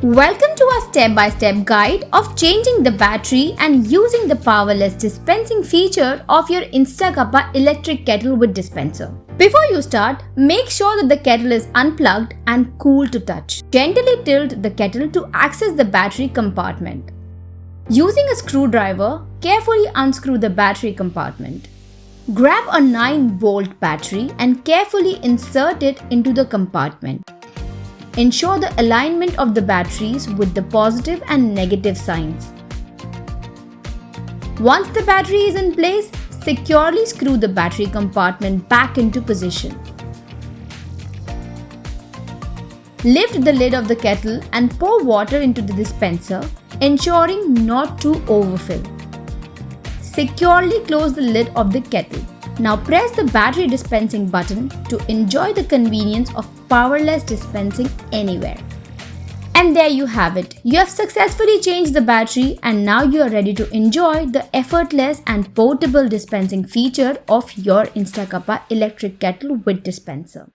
Welcome to our step-by-step guide of changing the battery and using the powerless dispensing feature of your InstaCuppa electric kettle with dispenser. Before you start, make sure that the kettle is unplugged and cool to touch. Gently tilt the kettle to access the battery compartment. Using a screwdriver, carefully unscrew the battery compartment. Grab a 9-volt battery and carefully insert it into the compartment. Ensure the alignment of the batteries with the positive and negative signs. Once the battery is in place, securely screw the battery compartment back into position. Lift the lid of the kettle and pour water into the dispenser, ensuring not to overfill. Securely close the lid of the kettle. Now press the battery dispensing button to enjoy the convenience of powerless dispensing anywhere. And there you have it. You have successfully changed the battery and now you are ready to enjoy the effortless and portable dispensing feature of your InstaCuppa electric kettle with dispenser.